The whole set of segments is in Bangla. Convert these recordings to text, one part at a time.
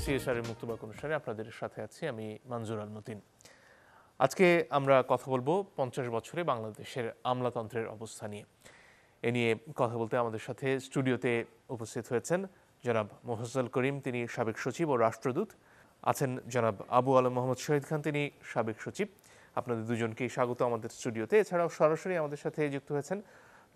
সিএসআর এর মুক্তবাক অনুষ্ঠানে আপনাদের সাথে আছি আমি মনজুর আল মতিন। আজকে আমরা কথা বলবো 50 বছরে বাংলাদেশের আমলাতন্ত্রের অবস্থা নিয়ে। এ নিয়ে কথা বলতে আমাদের সাথে স্টুডিওতে উপস্থিত হয়েছেন জনাব মোফাজ্জল করিম, তিনি সাবেক সচিব ও রাষ্ট্রদূত। আছেন জনাব আবু আলম মোহাম্মদ শহীদ খান, তিনি সাবেক সচিব। আপনাদের দুজনকেই স্বাগত আমাদের স্টুডিওতে। এছাড়াও সরাসরি আমাদের সাথে যুক্ত হয়েছেন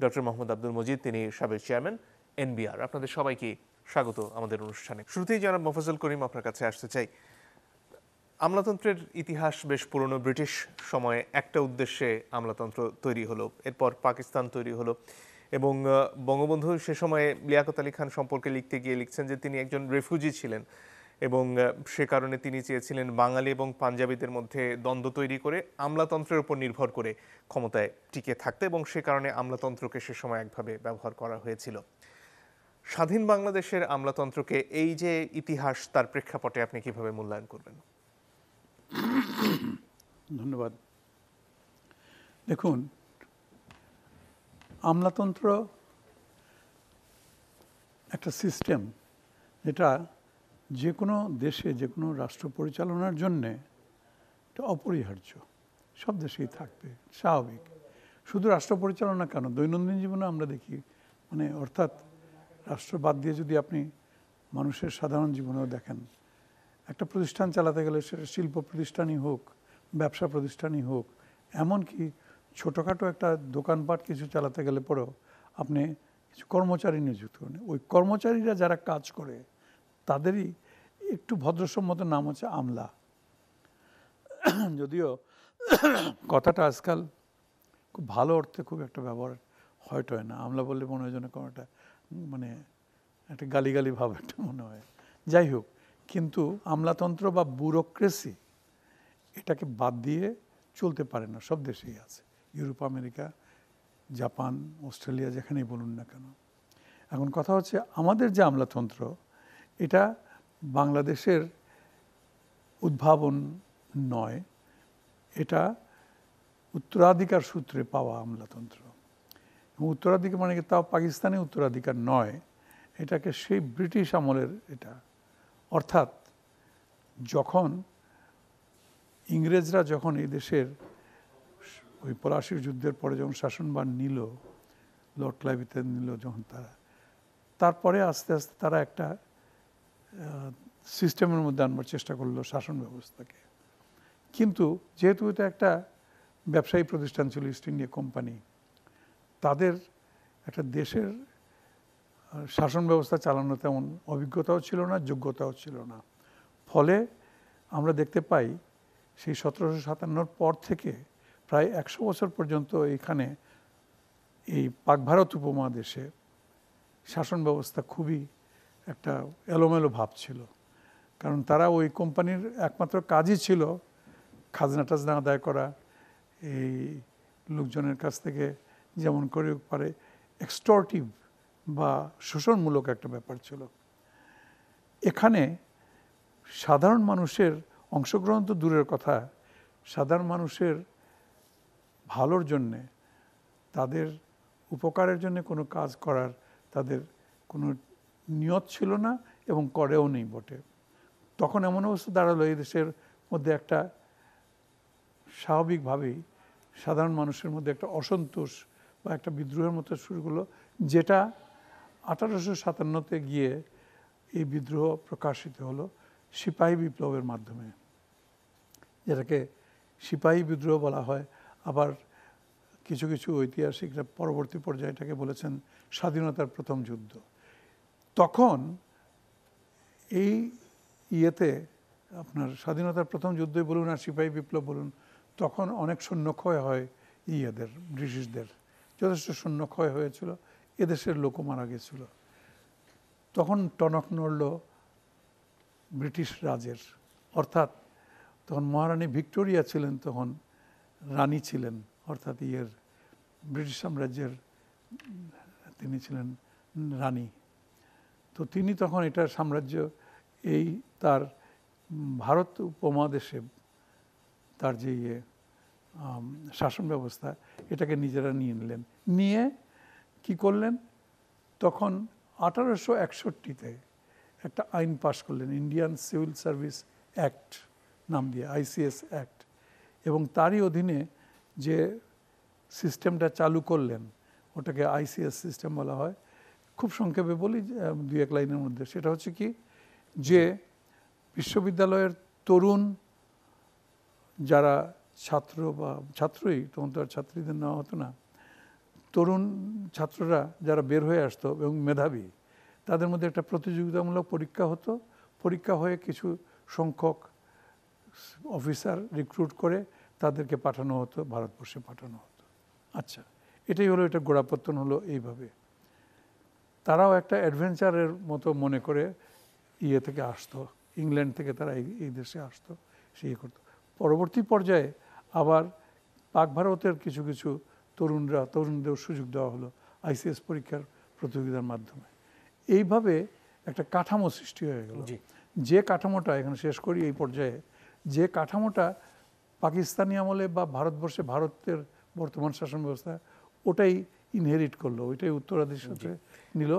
ডক্টর মোহাম্মদ আব্দুল মজিদ, তিনি সাবেক চেয়ারম্যান এনবিআর। আপনাদের সবাইকে স্বাগত আমাদের অনুষ্ঠানে। শুরুতেই জনাব মোফাজ্জল করিম, আপনার কাছে আসতে চাই। আমলাতন্ত্রের ইতিহাস বেশ পুরনো। ব্রিটিশ সময়ে একটা উদ্দেশ্যে আমলাতন্ত্র তৈরি হলো, এরপর পাকিস্তান তৈরি হলো এবং বঙ্গবন্ধু সে সময়ে লিয়াকত আলী খান সম্পর্কে লিখতে গিয়ে লিখছেন যে তিনি একজন রেফিউজি ছিলেন এবং সে কারণে তিনি চেয়েছিলেন বাঙালি এবং পাঞ্জাবিদের মধ্যে দ্বন্দ্ব তৈরি করে আমলাতন্ত্রের উপর নির্ভর করে ক্ষমতায় টিকে থাকতে, এবং সে কারণে আমলাতন্ত্রকে সে সময় একভাবে ব্যবহার করা হয়েছিল। স্বাধীন বাংলাদেশের আমলাতন্ত্রকে এই যে ইতিহাস, তার প্রেক্ষাপটে আপনি কিভাবে মূল্যায়ন করবেন? ধন্যবাদ। দেখুন, আমলাতন্ত্র একটা সিস্টেম যেটা যে কোনো দেশে যে কোনো রাষ্ট্র পরিচালনার জন্যে এটা অপরিহার্য, সব দেশেই থাকবে, স্বাভাবিক। শুধু রাষ্ট্র পরিচালনা কেন, দৈনন্দিন জীবনে আমরা দেখি, অর্থাৎ রাষ্ট্র বাদ দিয়ে যদি আপনি মানুষের সাধারণ জীবনেও দেখেন, একটা প্রতিষ্ঠান চালাতে গেলে সেটা শিল্প প্রতিষ্ঠানই হোক, ব্যবসা প্রতিষ্ঠানই হোক, এমনকি ছোটোখাটো একটা দোকানপাট কিছু চালাতে গেলে পরেও আপনি কিছু কর্মচারী নিযুক্ত করেন। ওই কর্মচারীরা যারা কাজ করে তাদেরই একটু ভদ্রসম্মত নাম হচ্ছে আমলা। যদিও কথাটা আজকাল খুব ভালো অর্থে খুব একটা ব্যবহার হয়তো হয় না। আমলা বললে মনে হয় যেন কোনো একটা একটা গালিগালি ভাব একটা মনে হয়। যাই হোক, কিন্তু আমলাতন্ত্র বা ব্যুরোক্রেসি এটাকে বাদ দিয়ে চলতে পারে না, সব দেশেই আছে, ইউরোপ, আমেরিকা, জাপান, অস্ট্রেলিয়া, যেখানেই বলুন না কেন। এখন কথা হচ্ছে আমাদের যে আমলাতন্ত্র, এটা বাংলাদেশের উদ্ভাবন নয়, এটা উত্তরাধিকার সূত্রে পাওয়া আমলাতন্ত্র। এবং উত্তরাধিকার মানে কি, তাও পাকিস্তানি উত্তরাধিকার নয়, এটাকে সেই ব্রিটিশ আমলের এটা। অর্থাৎ যখন ইংরেজরা যখন এই দেশের ওই পলাশির যুদ্ধের পরে যখন শাসনভার নিল, লর্ড ক্লাইভ ইত্যাদি নিল যখন তারপরে আস্তে আস্তে তারা একটা সিস্টেমের মধ্যে আনবার চেষ্টা করলো শাসন ব্যবস্থাকে। কিন্তু যেহেতু এটা একটা ব্যবসায়ী প্রতিষ্ঠান ছিল, ইস্ট ইন্ডিয়া কোম্পানি, তাদের একটা দেশের শাসন ব্যবস্থা চালানো তেমন অভিজ্ঞতাও ছিল না, যোগ্যতাও ছিল না। ফলে আমরা দেখতে পাই সেই 1757 পর থেকে প্রায় 100 বছর পর্যন্ত এখানে এই পাক ভারত উপমহাদেশে শাসন ব্যবস্থা খুবই একটা এলোমেলো ভাব ছিল। কারণ তারা ওই কোম্পানির একমাত্র কাজই ছিল খাজনা টাজনা আদায় করা, এই লোকজনের কাছ থেকে যেমন করে পারে এক্সটর্টিভ বা শোষণমূলক একটা ব্যাপার ছিল। এখানে সাধারণ মানুষের অংশগ্রহণ তো দূরের কথা, সাধারণ মানুষের ভালোর জন্যে, তাদের উপকারের জন্য কোনো কাজ করার তাদের কোনো নিয়ত ছিল না এবং করেও নেই বটে। তখন এমন অবস্থা দাঁড়ালো এই দেশের মধ্যে একটা স্বাভাবিকভাবেই সাধারণ মানুষের মধ্যে একটা অসন্তোষ বা একটা বিদ্রোহের মতো শুরু হলো, যেটা 1857 গিয়ে এই বিদ্রোহ প্রকাশিত হলো সিপাহী বিপ্লবের মাধ্যমে, যেটাকে সিপাহী বিদ্রোহ বলা হয়। আবার কিছু কিছু ঐতিহাসিকরা পরবর্তী পর্যায়ে এটাকে বলেছেন স্বাধীনতার প্রথম যুদ্ধ। তখন এই ইয়েতে আপনার স্বাধীনতার প্রথম যুদ্ধই বলুন আর সিপাহী বিপ্লব বলুন, তখন অনেক শূন্যক্ষয় হয় ইয়েদের, ব্রিটিশদের যথেষ্ট শূন্যক্ষয় হয়েছিল, এদেশের লোকও মারা গেছিল। তখন টনক নড়ল ব্রিটিশ রাজের, অর্থাৎ তখন মহারানী ভিক্টোরিয়া ছিলেন, তখন রানী ছিলেন, অর্থাৎ ব্রিটিশ সাম্রাজ্যের তিনি ছিলেন রানী। তো তিনি তখন এটার সাম্রাজ্য, এই তার ভারত উপমহাদেশে তার যে শাসন ব্যবস্থা, এটাকে নিজেরা নিয়ে নিলেন। নিয়ে কি করলেন, তখন 1861 একটা আইন পাশ করলেন, ইন্ডিয়ান সিভিল সার্ভিস অ্যাক্ট নাম দিয়ে, আইসিএস অ্যাক্ট, এবং তারই অধীনে যে সিস্টেমটা চালু করলেন ওটাকে আইসিএস সিস্টেম বলা হয়। খুব সংক্ষেপে বলি দুই এক লাইনের মধ্যে, সেটা হচ্ছে কি যে বিশ্ববিদ্যালয়ের তরুণ যারা ছাত্র বা ছাত্রই, তখন তো আর ছাত্রীদের নেওয়া হতো না, তরুণ ছাত্ররা যারা বের হয়ে আসতো এবং মেধাবী, তাদের মধ্যে একটা প্রতিযোগিতামূলক পরীক্ষা হতো। পরীক্ষা হয়ে কিছু সংখ্যক অফিসার রিক্রুট করে তাদেরকে পাঠানো হতো, ভারতবর্ষে পাঠানো হতো। আচ্ছা, এটাই হলো, এটা গোড়াপত্তন হলো এইভাবে। তারাও একটা অ্যাডভেঞ্চারের মতো মনে করে ইয়ে থেকে আসতো, ইংল্যান্ড থেকে তারা এই দেশে আসতো, সেই করতো। পরবর্তী পর্যায়ে আবার পাক ভারতের কিছু কিছু তরুণদের সুযোগ দেওয়া হলো আইসিএস পরীক্ষার প্রতিযোগিতার মাধ্যমে। এইভাবে একটা কাঠামো সৃষ্টি হয়ে গেল। যে কাঠামোটা, এখানে শেষ করি এই পর্যায়ে, যে কাঠামোটা পাকিস্তানি আমলে বা ভারতবর্ষে ভারতের বর্তমান শাসন ব্যবস্থা ওটাই ইনহেরিট করলো, ওইটাই উত্তরাধিকার সাথে নিল,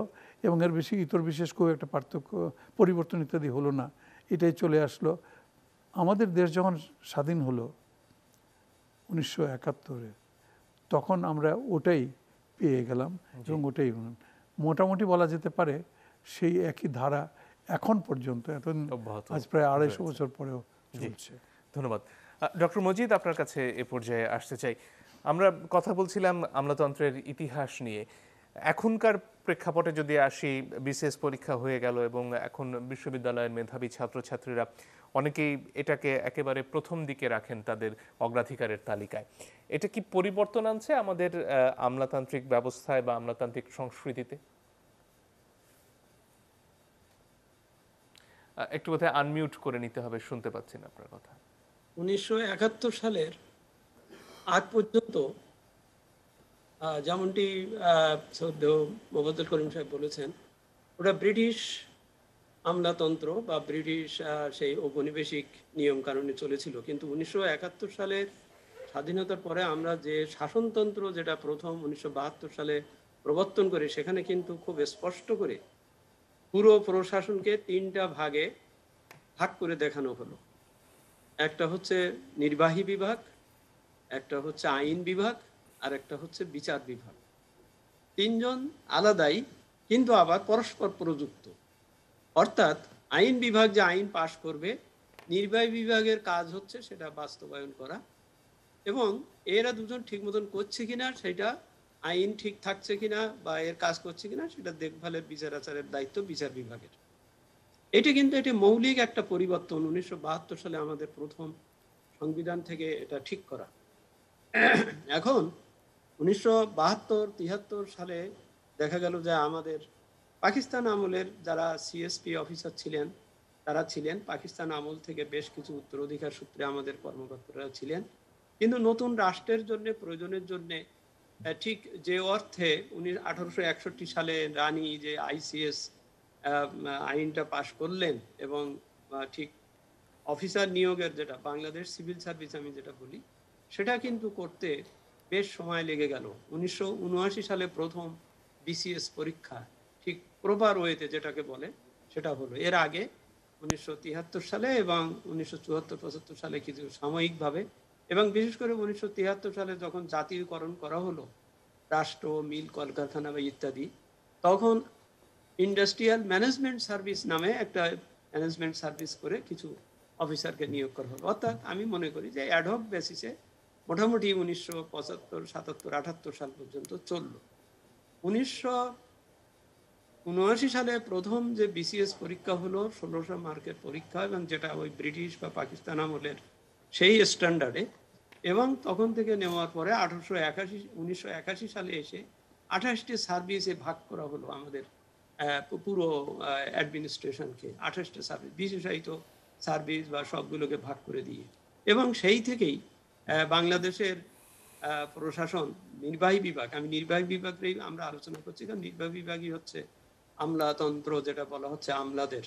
এবং এর বেশি ইতর বিশেষ খুব একটা পার্থক্য পরিবর্তন ইত্যাদি হলো না, এটাই চলে আসলো। আমাদের দেশ যখন স্বাধীন হলো 1971-এ, তখন আমরা ওটাই পেয়ে গেলাম এবং ওটাই মোটামুটি বলা যেতে পারে সেই একই ধারা এখন পর্যন্ত, আজ প্রায় 250 বছর পরেও চলছে। ধন্যবাদ। ডক্টর মজিদ, আপনার কাছে এ পর্যায়ে আসতে চাই। আমরা কথা বলছিলাম আমলাতন্ত্রের ইতিহাস নিয়ে। এখনকার প্রেক্ষাপটে যদি আসি, বিসিএস পরীক্ষা হয়ে গেল এবং এখন বিশ্ববিদ্যালয়ের মেধাবী ছাত্রছাত্রীরা অনেকেই এটাকে একেবারে প্রথম দিকে রাখেন তাদের অগ্রাধিকারের তালিকায়। এটা কি পরিবর্তন আনছে আমাদের আমলাতান্ত্রিক ব্যবস্থায় বা আমলাতান্ত্রিক সংস্কৃতিতে? একটু বোধহয় আনমিউট করে নিতে হবে, শুনতে পাচ্ছি না আপনার কথা। 1971 সালের আগ পর্যন্ত যেমনটি সদ্য মোফাজ্জল করিম সাহেব বলেছেন, ওটা ব্রিটিশ আমলাতন্ত্র বা ব্রিটিশ সেই ঔপনিবেশিক নিয়ম কানুনে চলেছিল। কিন্তু 1971 সালের স্বাধীনতার পরে আমরা যে শাসনতন্ত্র যেটা প্রথম 1972 সালে প্রবর্তন করে, সেখানে কিন্তু খুব স্পষ্ট করে পুরো প্রশাসনকে 3টা ভাগে ভাগ করে দেখানো হলো। একটা হচ্ছে নির্বাহী বিভাগ, একটা হচ্ছে আইন বিভাগ, আর একটা হচ্ছে বিচার বিভাগ। 3জন আলাদাই কিন্তু আবার পরস্পর প্রযুক্ত। অর্থাৎ আইন বিভাগ যে আইন পাশ করবে, নির্বাহী বিভাগের কাজ হচ্ছে সেটা বাস্তবায়ন করা, এবং এরা দুজন ঠিক মতন করছে কিনা, সেটা আইন ঠিক থাকছে কিনা বা এর কাজ করছে কিনা সেটা দেখভালের বিচার আচারের দায়িত্ব বিচার বিভাগের। এটি কিন্তু এটি মৌলিক একটা পরিবর্তন 1972 সালে আমাদের প্রথম সংবিধান থেকে এটা ঠিক করা। এখন 1972-73 সালে দেখা গেল যে আমাদের পাকিস্তান আমলের যারা সিএসপি অফিসার ছিলেন, তারা ছিলেন পাকিস্তান আমল থেকে বেশ কিছু উত্তরাধিকার সূত্রে আমাদের কর্মকর্তারা ছিলেন। কিন্তু নতুন রাষ্ট্রের জন্য, প্রয়োজনের জন্য, ঠিক যে অর্থে 1861 সালে রানী যে আইসিএস আইনটা পাশ করলেন, এবং ঠিক অফিসার নিয়োগের যেটা বাংলাদেশ সিভিল সার্ভিস আমি যেটা বলি, সেটা কিন্তু করতে বেশ সময় লেগে গেল। 1979 সালে প্রথম বিসিএস পরীক্ষা ঠিক প্রপার ওয়েতে যেটাকে বলে সেটা হলো। এর আগে 1973 সালে এবং 1974-75 সালে কিছু সাময়িকভাবে, এবং বিশেষ করে 1973 সালে যখন জাতীয়করণ করা হলো রাষ্ট্র, মিল, কলকারখানা বা ইত্যাদি, তখন ইন্ডাস্ট্রিয়াল ম্যানেজমেন্ট সার্ভিস নামে একটা ম্যানেজমেন্ট সার্ভিস করে কিছু অফিসারকে নিয়োগ করা হলো। অর্থাৎ আমি মনে করি যে অ্যাডহক বেসিসে মোটামুটি 1975, 77, 78 সাল পর্যন্ত চলল। 1979 সালে প্রথম যে বিসিএস পরীক্ষা হলো 1600 মার্কের পরীক্ষা, এবং যেটা ওই ব্রিটিশ বা পাকিস্তান আমলের সেই স্ট্যান্ডার্ডে, এবং তখন থেকে নেওয়ার পরে 1981 সালে এসে 28টি সার্ভিসে ভাগ করা হলো আমাদের পুরো অ্যাডমিনিস্ট্রেশনকে। 28টা সার্ভিস, বিশেষায়িত সার্ভিস বা সবগুলোকে ভাগ করে দিয়ে, এবং সেই থেকেই বাংলাদেশের প্রশাসন, নির্বাহী বিভাগ, আমি নির্বাহী বিভাগেই আমরা আলোচনা করছি, কারণ নির্বাহী বিভাগই হচ্ছে আমলাতন্ত্র, যেটা বলা হচ্ছে আমলাদের।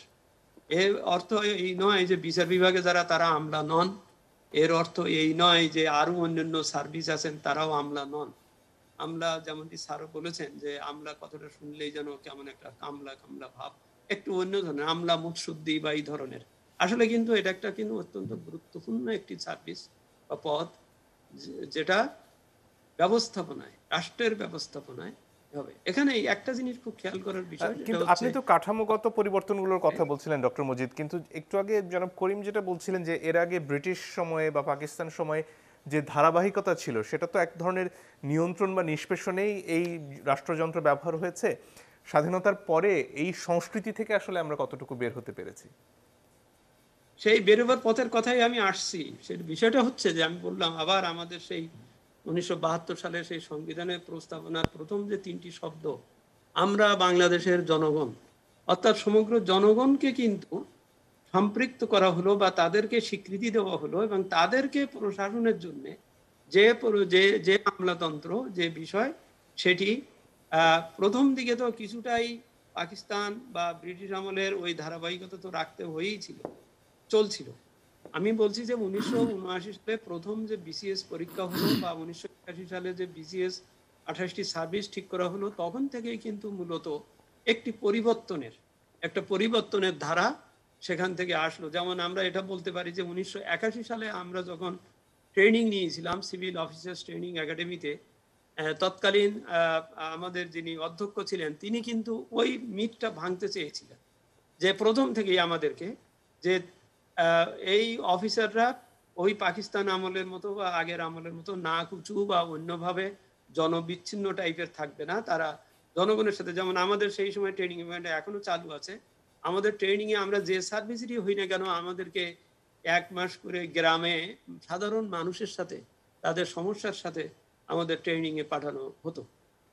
এর অর্থ এই নয় যে বিচার বিভাগে যারা তারা আমলা নন, এর অর্থ এই নয় যে আরো অন্যান্য সার্ভিস আছেন তারাও আমলা নন। আমলা, যেমনটি স্যারও বলেছেন যে আমলা কথাটা শুনলেই যেন কেমন একটা কামলা কামলা ভাব একটু অন্য ধরনের, আমলা মুৎসুদ্দি বা এই ধরনের। আসলে কিন্তু এটা একটা কিন্তু অত্যন্ত গুরুত্বপূর্ণ একটি সার্ভিস বা পদ, যেটা ব্যবস্থাপনায়, রাষ্ট্রের ব্যবস্থাপনায় হবে। এখানে একটা জিনিস খুব খেয়াল করার বিষয়, যেটা কিন্তু হচ্ছে আপনি তো কাঠামোগত পরিবর্তনগুলোর কথা বলছিলেন ডক্টর মজিদ, কিন্তু একটু আগে জনাব করিম যেটা বলছিলেন যে এর আগে ব্রিটিশ সময়ে বা পাকিস্তান সময়ে যে ধারাবাহিকতা ছিল সেটা তো এক ধরনের নিয়ন্ত্রণ বা নিষ্পেষণেই এই রাষ্ট্রযন্ত্র ব্যবহার হয়েছে। স্বাধীনতার পরে এই সংস্কৃতি থেকে আসলে আমরা কতটুকু বের হতে পেরেছি? সেই বেরোবার পথের কথাই আমি আসছি। সেই বিষয়টা হচ্ছে যে আমি বললাম আবার আমাদের সেই 1972 সালে সেই সংবিধানের প্রস্তাবনার প্রথম যে 3টি শব্দ, আমরা বাংলাদেশের জনগণ, অর্থাৎ সমগ্র জনগণকে কিন্তু সম্পৃক্ত করা হলো বা তাদেরকে স্বীকৃতি দেওয়া হলো, এবং তাদেরকে প্রশাসনের জন্য যে যে যে আমলাতন্ত্র যে বিষয় সেটি প্রথম দিকে তো কিছুটাই পাকিস্তান বা ব্রিটিশ আমলের ওই ধারাবাহিকতা তো রাখতে হয়েই ছিল, চলছিল। আমি বলছি যে 1979 সালে প্রথম যে বিসিএস পরীক্ষা হলো বা 1981 সালে যে বিসিএস 28টি সার্ভিস ঠিক করা হলো, তখন থেকেই কিন্তু মূলত একটা পরিবর্তনের ধারা সেখান থেকে আসলো। যেমন আমরা এটা বলতে পারি যে 1981 সালে আমরা যখন ট্রেনিং নিয়েছিলাম সিভিল অফিসার্স ট্রেনিং একাডেমিতে, তৎকালীন আমাদের যিনি অধ্যক্ষ ছিলেন তিনি কিন্তু ওই মিথটা ভাঙতে চেয়েছিলেন, যে প্রথম থেকেই আমাদেরকে যে এই অফিসাররা ওই পাকিস্তান আমলের মতো বা আগের আমলের মতো না কুচু বা অন্যভাবে জনবিচ্ছিন্ন টাইপের থাকবে না, তারা জনগণের সাথে, যেমন আমাদের সেই সময় ট্রেনিং ইভেন্ট এখনো চালু আছে, আমাদের ট্রেনিং এ আমরা যে সার্ভিসেরই হই না কেন আমাদেরকে 1 মাস করে গ্রামে সাধারণ মানুষের সাথে তাদের সমস্যার সাথে আমাদের ট্রেনিং এ পাঠানো হতো।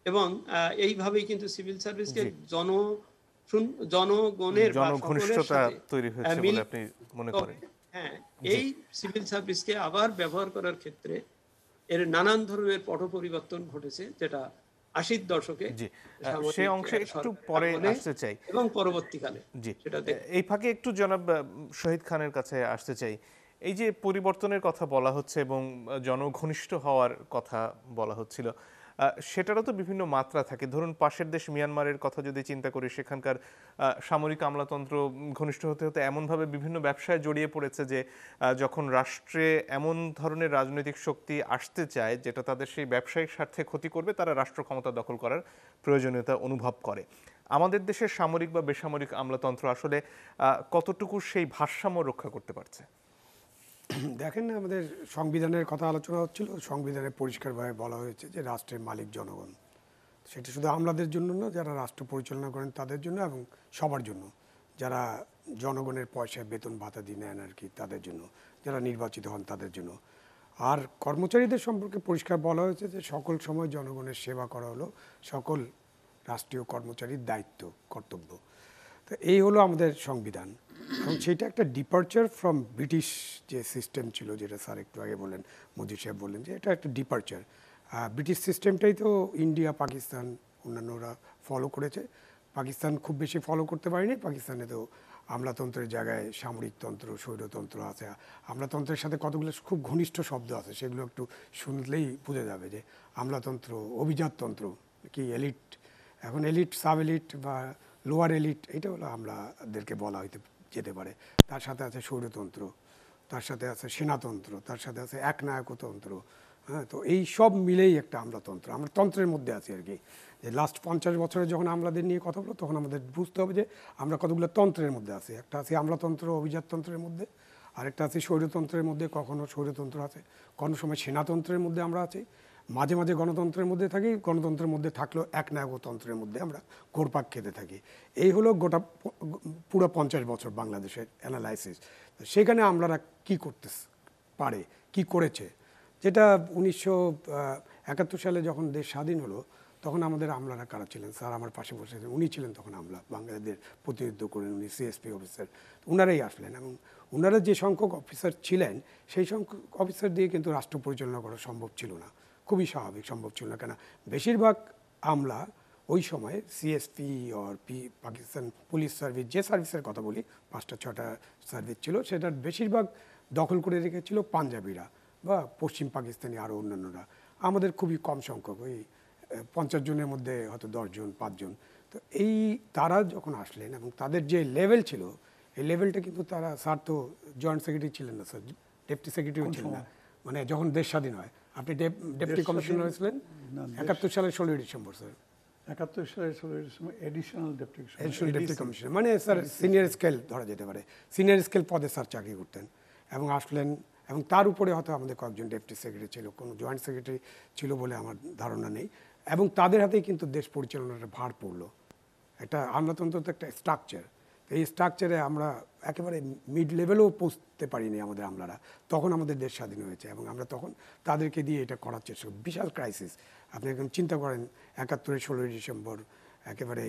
এবং এইভাবেই কিন্তু সিভিল সার্ভিসকে জনগণের বা সকলের জনঘনিষ্ঠতা সাথে তৈরি হয়েছে বলে আপনি মনে করেন? হ্যাঁ, এই সিভিল সার্ভিসকে আবার ব্যবহার করার ক্ষেত্রে এর নানান ধরনের পট পরিবর্তন ঘটেছে, যেটা 80-র দশকে জি, সে অংশে একটু পরে আসতে চাই এবং পরবর্তীকালে। জি, সেটা এই ফাঁকে একটু জনাব শহীদ খানের কাছে আসতে চাই। এই যে পরিবর্তনের কথা বলা হচ্ছে এবং জনঘনিষ্ঠ হওয়ার কথা বলা হচ্ছিল, সেটারও তো বিভিন্ন মাত্রা থাকে। ধরুন পাশের দেশ মিয়ানমারের কথা যদি চিন্তা করি, সেখানকার সামরিক আমলাতন্ত্র ঘনিষ্ঠ হতে হতে এমনভাবে বিভিন্ন ব্যবসায় জড়িয়ে পড়েছে যে যখন রাষ্ট্রে এমন ধরনের রাজনৈতিক শক্তি আসতে চায় যেটা তাদের সেই ব্যবসায়িক স্বার্থে ক্ষতি করবে, তারা রাষ্ট্র ক্ষমতা দখল করার প্রয়োজনীয়তা অনুভব করে। আমাদের দেশের সামরিক বা বেসামরিক আমলাতন্ত্র আসলে কতটুকু সেই ভারসাম্য রক্ষা করতে পারছে? দেখেন, আমাদের সংবিধানের কথা আলোচনা হচ্ছিল, সংবিধানে পরিষ্কারভাবে বলা হয়েছে যে রাষ্ট্রের মালিক জনগণ। সেটা শুধু আমলাদের জন্য না, যারা রাষ্ট্র পরিচালনা করেন তাদের জন্য এবং সবার জন্য, যারা জনগণের পয়সায় বেতন ভাতা দিয়ে নেন আর কি তাদের জন্য, যারা নির্বাচিত হন তাদের জন্য। আর কর্মচারীদের সম্পর্কে পরিষ্কার বলা হয়েছে যে সকল সময় জনগণের সেবা করা হলো সকল রাষ্ট্রীয় কর্মচারীর দায়িত্ব, কর্তব্য। তো এই হলো আমাদের সংবিধান, এবং সেটা একটা ডিপার্চার ফ্রম ব্রিটিশ যে সিস্টেম ছিল, যেটা স্যার একটু আগে বললেন, মোদি সাহেব বললেন যে এটা একটা ডিপার্চার। ব্রিটিশ সিস্টেমটাই তো ইন্ডিয়া, পাকিস্তান, অন্যান্যরা ফলো করেছে। পাকিস্তান খুব বেশি ফলো করতে পারেনি। পাকিস্তানে তো আমলাতন্ত্রের জায়গায় সামরিকতন্ত্র, স্বৈরতন্ত্র আছে। আমলাতন্ত্রের সাথে কতগুলো খুব ঘনিষ্ঠ শব্দ আছে, সেগুলো একটু শুনলেই বোঝা যাবে যে আমলাতন্ত্র, অভিজাততন্ত্র কি, এলিট, এখন এলিট, সাব এলিট বা লোয়ার এলিট, এটা হলো আমলাদেরকে বলা হইতে যেতে পারে। তার সাথে আছে স্বৈরতন্ত্র, তার সাথে আছে সেনাতন্ত্র, তার সাথে আছে একনায়কতন্ত্র। হ্যাঁ, তো এই সব মিলেই একটা আমলাতন্ত্র। আমরা তন্ত্রের মধ্যে আছি আর কি। যে লাস্ট 50 বছরে যখন আমলাদের নিয়ে কথা বলো, তখন আমাদের বুঝতে হবে যে আমরা কতগুলো তন্ত্রের মধ্যে আছি। একটা আছে আমলাতন্ত্র, অভিজাততন্ত্রের মধ্যে, আরেকটা আছে স্বৈরতন্ত্রের মধ্যে, কখনো স্বৈরতন্ত্র আছে, কোনো সময় সেনাতন্ত্রের মধ্যে আমরা আছি, মাঝে মাঝে গণতন্ত্রের মধ্যে থাকি, গণতন্ত্রের মধ্যে থাকলেও একনায়কতন্ত্রের মধ্যে আমরা ঘোরপাক খেতে থাকি। এই হলো গোটা পুরো 50 বছর বাংলাদেশের অ্যানালাইসিস। সেখানে আমলারা কী করতে পারে, কি করেছে, যেটা 1971 সালে যখন দেশ স্বাধীন হলো, তখন আমাদের আমলারা কারা ছিলেন? স্যার আমার পাশে বসে, উনি ছিলেন তখন আমলা, বাংলাদেশের প্রতিনিধিত্ব করেন উনি, সিএসপি অফিসার, ওনারাই আসলেন। এবং ওনারা যে সংখ্যক অফিসার ছিলেন, সেই সংখ্যক অফিসার দিয়ে কিন্তু রাষ্ট্র পরিচালনা করা সম্ভব ছিল না, খুবই স্বাভাবিক, সম্ভব ছিল না। কেন, বেশিরভাগ আমলা ওই সময় সিএসপি আর পাকিস্তান পুলিশ সার্ভিস, যে সার্ভিসের কথা বলি, 5টা-6টা সার্ভিস ছিল, সেটার বেশিরভাগ দখল করে রেখেছিল পাঞ্জাবিরা বা পশ্চিম পাকিস্তানি আরও অন্যান্যরা। আমাদের খুবই কম সংখ্যক, ওই 50 জনের মধ্যে হয়তো 10 জন 5 জন। তো এই তারা যখন আসলেন এবং তাদের যে লেভেল ছিল, এই লেভেলটা কিন্তু তারা, স্যার তো জয়েন্ট সেক্রেটারি ছিলেন না, স্যার ডেপুটি সেক্রেটারিও ছিলেন না, মানে যখন দেশ স্বাধীন হয়। আপনি ডেপুটি কমিশনার হয়েছিলেন 71 সালের 16ই ডিসেম্বর স্যার। 71 সালের 16 December additional deputy deputy commissioner, মানে স্যার সিনিয়র স্কেল ধরা যেতে পারে, সিনিয়র স্কেল পদে স্যার চাকরি করতেন এবং আসলেন। এবং তার উপরে হয়তো আমাদের কয়েকজন ডেপুটি সেক্রেটারি ছিল, কোনো জয়েন্ট সেক্রেটারি ছিল বলে আমার ধারণা নেই। এবং তাদের হাতেই কিন্তু দেশ পরিচালনার ভার পড়লো। একটা আমলাতন্ত্র তো একটা স্ট্রাকচার, এই স্ট্রাকচারে আমরা একেবারে মিড লেভেলেও পৌঁছতে পারিনি আমাদের আমলারা। তখন আমাদের দেশ স্বাধীন হয়েছে এবং আমরা তখন তাদেরকে দিয়ে এটা করার চেষ্টা করি। বিশাল ক্রাইসিস, আপনি এখন চিন্তা করেন 71-এর 16ই ডিসেম্বর, একেবারে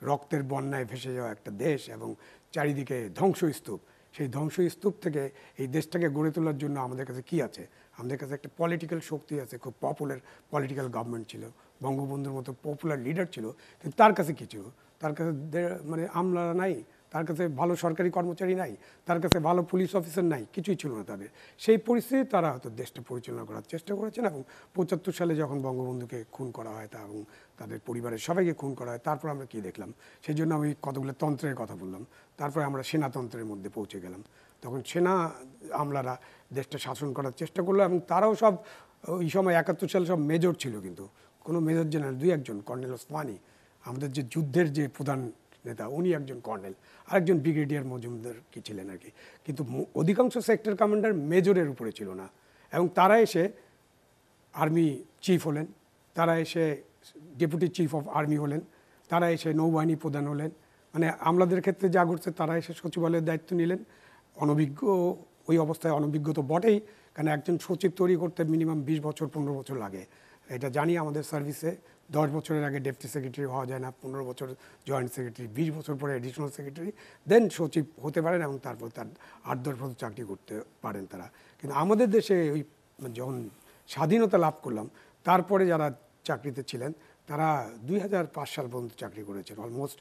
রক্তের বন্যায় ভেসে যাওয়া একটা দেশ এবং চারিদিকে ধ্বংসস্তূপ। সেই ধ্বংসস্তূপ থেকে এই দেশটাকে গড়ে তোলার জন্য আমাদের কাছে কি আছে? আমাদের কাছে একটা পলিটিক্যাল শক্তি আছে, খুব পপুলার পলিটিক্যাল গভর্নমেন্ট ছিল, বঙ্গবন্ধুর মতো পপুলার লিডার ছিল, কিন্তু তার কাছে কি ছিল? তার কাছে মানে আমলারা নাই, তার কাছে ভালো সরকারি কর্মচারী নাই, তার কাছে ভালো পুলিশ অফিসার নাই, কিছুই ছিল না তাদের। সেই পরিস্থিতি তারা হয়তো দেশটা পরিচালনা করার চেষ্টা করেছেন। এবং 75 সালে যখন বঙ্গবন্ধুকে খুন করা হয় তা এবং তাদের পরিবারের সবাইকে খুন করা হয়, তারপর আমরা কী দেখলাম? সেই জন্য আমি কতগুলো তন্ত্রের কথা বললাম। তারপরে আমরা সেনাতন্ত্রের মধ্যে পৌঁছে গেলাম। তখন সেনা আমলারা দেশটা শাসন করার চেষ্টা করলো এবং তারাও সব ওই সময় 71 সালে সব মেজর ছিল, কিন্তু কোনো মেজর জেনারেল, 2-1 কর্নেল ওসমানী, আমাদের যে যুদ্ধের যে প্রধান নেতা, উনি একজন কর্নেল, আরেকজন ব্রিগেডিয়ার মজুমদার কি ছিলেন আর কি, কিন্তু অধিকাংশ সেক্টর কমান্ডার মেজরের উপরে ছিল না। এবং তারা এসে আর্মি চিফ হলেন, তারা এসে ডেপুটি চিফ অফ আর্মি হলেন, তারা এসে নৌবাহিনী প্রধান হলেন। মানে আমলাদের ক্ষেত্রে যা ঘটছে, তারা এসে সচিবালয়ের দায়িত্ব নিলেন। অনভিজ্ঞ, ওই অবস্থায় অনভিজ্ঞ তো বটেই, কারণ একজন সচিব তৈরি করতে মিনিমাম 20 বছর 15 বছর লাগে। এটা জানি আমাদের সার্ভিসে 10 বছরের আগে ডেপুটি সেক্রেটারি হওয়া যায় না, 15 বছর জয়েন্ট সেক্রেটারি, 20 বছর পরে এডিশনাল সেক্রেটারি, দেন সচিব হতে পারেন এবং তারপর তার 8-10 বছর চাকরি করতে পারেন তারা। কিন্তু আমাদের দেশে ওই যখন স্বাধীনতা লাভ করলাম, তারপরে যারা চাকরিতে ছিলেন তারা 2005 সাল পর্যন্ত চাকরি করেছেন। অলমোস্ট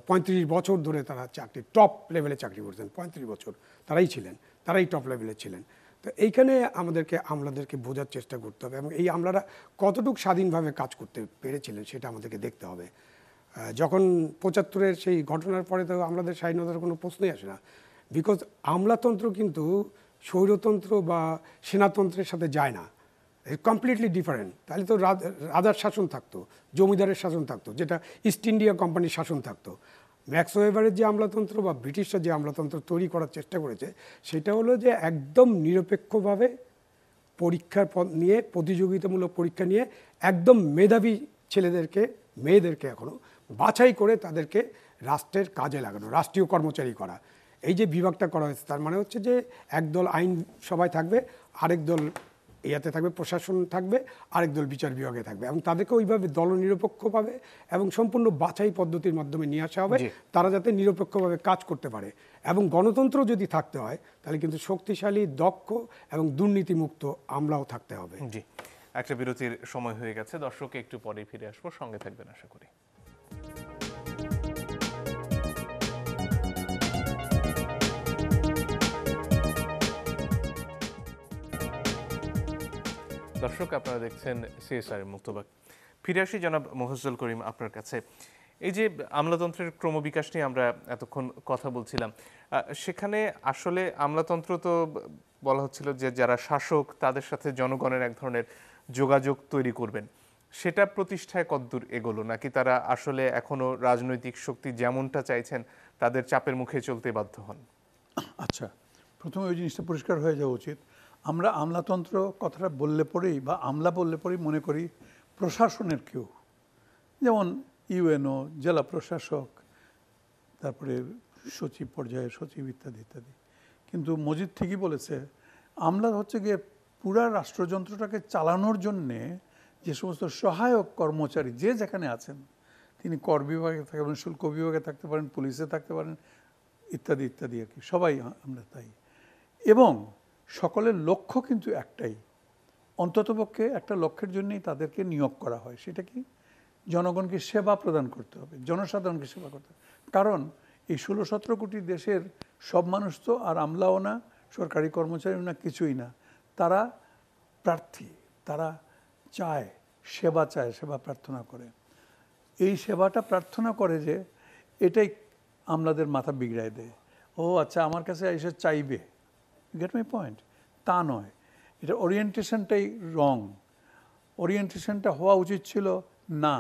35 বছর ধরে তারা চাকরি, টপ লেভেলে চাকরি করেছেন। 35 বছর তারাই ছিলেন, তারাই টপ লেভেলে ছিলেন। তো এইখানে আমাদেরকে আমলাদেরকে বোঝার চেষ্টা করতে হবে এবং এই আমলারা কতটুকু স্বাধীনভাবে কাজ করতে পেরেছিলেন সেটা আমাদেরকে দেখতে হবে। যখন 75-এর সেই ঘটনার পরে তো আমলাদের স্বাধীনতার কোনো প্রশ্নই আসে না, বিকজ আমলাতন্ত্র কিন্তু স্বৈরতন্ত্র বা সেনাতন্ত্রের সাথে যায় না, কমপ্লিটলি ডিফারেন্ট। তাহলে তো রাজার শাসন থাকতো, জমিদারের শাসন থাকতো, যেটা ইস্ট ইন্ডিয়া কোম্পানির শাসন থাকতো। ম্যাক্স ওয়েবারের যে আমলাতন্ত্র বা ব্রিটিশরা যে আমলাতন্ত্র তৈরি করার চেষ্টা করেছে, সেটা হলো যে একদম নিরপেক্ষভাবে পরীক্ষার নিয়ে, প্রতিযোগিতামূলক পরীক্ষা নিয়ে একদম মেধাবী ছেলেদেরকে, মেয়েদেরকে এখনও বাছাই করে তাদেরকে রাষ্ট্রের কাজে লাগানো, রাষ্ট্রীয় কর্মচারী করা। এই যে বিভাগটা করা হয়েছে, তার মানে হচ্ছে যে একদল আইন সভায় থাকবে, আরেক দল ইয়াতে থাকবে, প্রশাসন থাকবে, আরেক দল বিচার বিভাগে থাকবে, এবং তাদেরকে ওইভাবে দলনিরপেক্ষভাবে এবং সম্পূর্ণ বাছাই পদ্ধতির মাধ্যমে নিয়ে আসা হবে, তারা যাতে নিরপেক্ষভাবে কাজ করতে পারে। এবং গণতন্ত্র যদি থাকতে হয়, তাহলে কিন্তু শক্তিশালী, দক্ষ এবং দুর্নীতিমুক্ত আমলাও থাকতে হবে। জি, একটা বিরতির সময় হয়ে গেছে। দর্শক, একটু পরে ফিরে আসবো, সঙ্গে থাকবেন আশা করি। দর্শক, আপনারা দেখছেন সিএসআর মুক্তবাক। ফিরে আসি জনাব মোফাজ্জল করিম আপনার কাছে। এই যে আমলাতন্ত্রের ক্রমবিকাশ নিয়ে আমরা এতক্ষণ কথা বলছিলাম, সেখানে আসলে আমলাতন্ত্র তো বলা হচ্ছিল যে যারা শাসক তাদের সাথে জনগণের এক ধরনের যোগাযোগ তৈরি করবেন, সেটা প্রতিষ্ঠায় কতদূর এগোলো, নাকি তারা আসলে এখনো রাজনৈতিক শক্তি যেমনটা চাইছেন তাদের চাপের মুখে চলতে বাধ্য হন? আচ্ছা, প্রথমে ওই জিনিসটা পরিষ্কার হয়ে যাওয়া উচিত। আমরা আমলাতন্ত্র কথাটা বললে পরেই বা আমলা বললে পরেই মনে করি প্রশাসনের কেউ, যেমন ইউএনও, জেলা প্রশাসক, তারপরে সচিব পর্যায়ে সচিব ইত্যাদি ইত্যাদি। কিন্তু মজিদ ঠিকই বলেছে, আমলা হচ্ছে গিয়ে পুরা রাষ্ট্রযন্ত্রটাকে চালানোর জন্যে যে সমস্ত সহায়ক কর্মচারী যে যেখানে আছেন, তিনি কর বিভাগে থাকতে পারেন, শুল্ক বিভাগে থাকতে পারেন, পুলিশে থাকতে পারেন, ইত্যাদি ইত্যাদি আর কি, সবাই আমরা তাই। এবং সকলের লক্ষ্য কিন্তু একটাই, অন্ততপক্ষে একটা লক্ষ্যের জন্যই তাদেরকে নিয়োগ করা হয়, সেটা কি? জনগণকে সেবা প্রদান করতে হবে, জনসাধারণকে সেবা করতে হবে। কারণ এই 16-17 কোটি দেশের সব মানুষ তো আর আমলাও না, সরকারি কর্মচারীও না, কিছুই না। তারা প্রার্থী, তারা চায়, সেবা প্রার্থনা করে। এই সেবাটা প্রার্থনা করে যে এটাই আমলাদের মাথা বিগড়ায় দেয়। ও আচ্ছা, আমার কাছে এসে চাইবে, গেট মাই পয়েন্ট? তা নয়, এটা ওরিয়েন্টেশনটাই রং। ওরিয়েন্টেশনটা হওয়া উচিত ছিল না,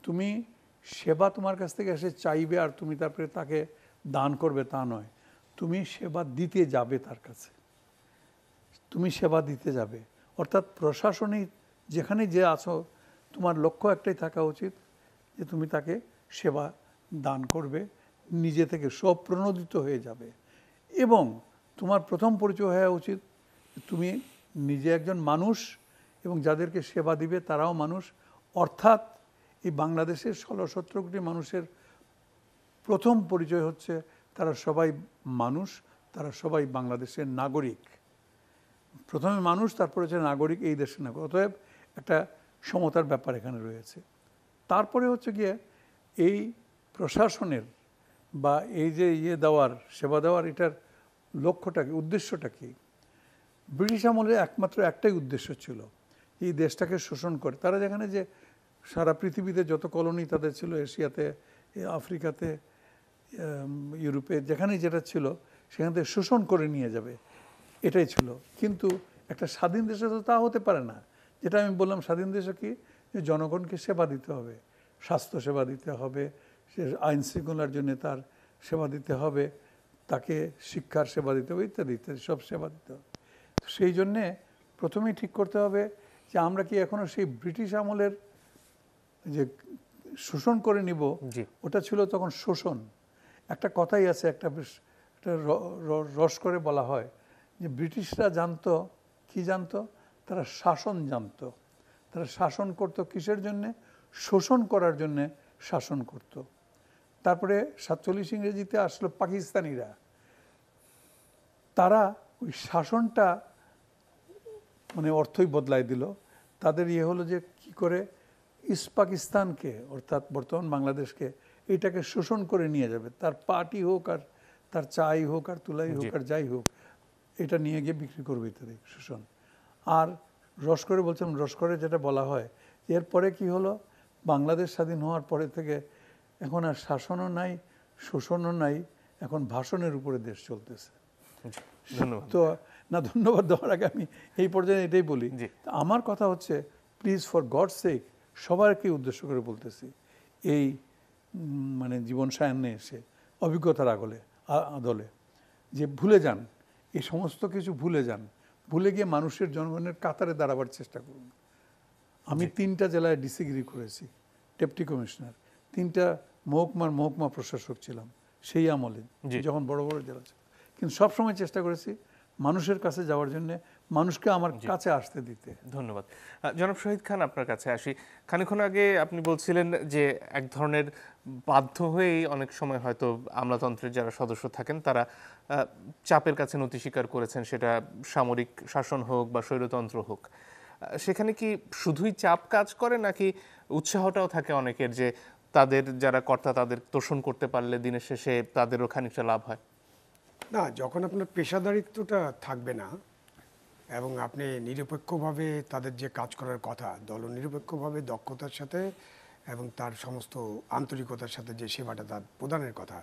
তুমি সেবা তোমার কাছ থেকে এসে চাইবে আর তুমি তারপরে তাকে দান করবে, তা নয়। তুমি সেবা দিতে যাবে তার কাছে, তুমি সেবা দিতে যাবে। অর্থাৎ প্রশাসনিক যেখানে যে আছো, তোমার লক্ষ্য একটাই থাকা উচিত যে তুমি তাকে সেবা দান করবে, নিজে থেকে স্বপ্রণোদিত হয়ে যাবে। এবং তোমার প্রথম পরিচয় হওয়া উচিত তুমি নিজে একজন মানুষ এবং যাদেরকে সেবা দিবে তারাও মানুষ। অর্থাৎ এই বাংলাদেশের 16-17 কোটি মানুষের প্রথম পরিচয় হচ্ছে তারা সবাই মানুষ, তারা সবাই বাংলাদেশের নাগরিক। প্রথমে মানুষ, তারপরে হচ্ছে নাগরিক, এই দেশের নাগরিক। অতএব একটা সমতার ব্যাপার এখানে রয়েছে। তারপরে হচ্ছে গিয়ে এই প্রশাসনের বা এই যে দেওয়ার, সেবা দেওয়ার, এটার লক্ষ্যটা কি, উদ্দেশ্যটা কি? ব্রিটিশ আমলে একমাত্র একটাই উদ্দেশ্য ছিল, এই দেশটাকে শোষণ করে। তারা যেখানে যে সারা পৃথিবীতে যত কলোনি তাদের ছিল, এশিয়াতে, আফ্রিকাতে, ইউরোপে, যেখানেই যেটা ছিল সেখান থেকে শোষণ করে নিয়ে যাবে, এটাই ছিল। কিন্তু একটা স্বাধীন দেশে তো তা হতে পারে না। যেটা আমি বললাম, স্বাধীন দেশে কি, যে জনগণকে সেবা দিতে হবে, স্বাস্থ্য সেবা দিতে হবে, সে আইন শৃঙ্খলার জন্য তার সেবা দিতে হবে, তাকে শিক্ষার সেবা দিতে হবে, ইত্যাদি ইত্যাদি সব সেবা দিতে হবে। তো সেই জন্যে প্রথমেই ঠিক করতে হবে যে আমরা কি এখনও সেই ব্রিটিশ আমলের যে শোষণ করে নিব, ওটা ছিল তখন শোষণ। একটা কথাই আছে, একটা রস করে বলা হয় যে ব্রিটিশরা জানতো, কি জানতো? তারা শাসন জানতো। তারা শাসন করতো কিসের জন্যে? শোষণ করার জন্যে শাসন করত। তারপরে 47 ইংরেজিতে আসলো পাকিস্তানিরা, তারা ওই শাসনটা মানে অর্থই বদলাই দিল। তাদের হলো যে কি করে ইস্ট পাকিস্তানকে, অর্থাৎ বর্তমান বাংলাদেশকে, এটাকে শোষণ করে নিয়ে যাবে। তার পার্টি হোক আর তার চাই হোক আর তুলাই হোক আর যাই হোক, এটা নিয়ে গিয়ে বিক্রি করবে, ইত্যাদি শোষণ। আর রস করে বলছিলাম, রস করে যেটা বলা হয়, এরপরে কি হলো, বাংলাদেশ স্বাধীন হওয়ার পরে থেকে এখন আর শাসনও নাই, শোষণও নাই, এখন ভাষণের উপরে দেশ চলতেছে। তো না, ধন্যবাদ দেওয়ার আগে আমি এই পর্যায়ে এটাই বলি, আমার কথা হচ্ছে, প্লিজ ফর গডস সেক, সবাইকে উদ্দেশ্য করে বলতেছি, এই মানে জীবন সায়ান্নে এসে অভিজ্ঞতার আদলে যে ভুলে যান, এই সমস্ত কিছু ভুলে যান, ভুলে গিয়ে মানুষের, জনগণের কাতারে দাঁড়াবার চেষ্টা করুন। আমি 3টা জেলায় ডিসিগ্রি করেছি, ডেপুটি কমিশনার, 3টা মহকুমা প্রশাসক ছিলাম সেই আমলে, যখন বড় বড় জেলা ছিল। কিন্তু সবসময় চেষ্টা করেছি মানুষের কাছে যাওয়ার জন্য, মানুষকে আমার কাছে আসতে দিতে। ধন্যবাদ। জনাব শহীদ খান, আপনার কাছে আসি। খানিকক্ষণ আগে আপনি বলছিলেন যে এক ধরনের বাধ্য হয়েই অনেক সময় হয়তো আমলাতন্ত্রের যারা সদস্য থাকেন তারা চাপের কাছে নতি স্বীকার করেছেন, সেটা সামরিক শাসন হোক বা স্বৈরতন্ত্র হোক। সেখানে কি শুধুই চাপ কাজ করে, নাকি উৎসাহটাও থাকে অনেকের যে তাদের যারা কর্তা তাদের তোষণ করতে পারলে দিনের শেষে তাদেরও খানিকটা লাভ হয়? না, যখন আপনার পেশাদারিত্বটা থাকবে না এবং আপনি নিরপেক্ষভাবে তাদের যে কাজ করার কথা, দলনিরপেক্ষভাবে দক্ষতার সাথে এবং তার সমস্ত আন্তরিকতার সাথে যে সেবাটা তার প্রদানের কথা,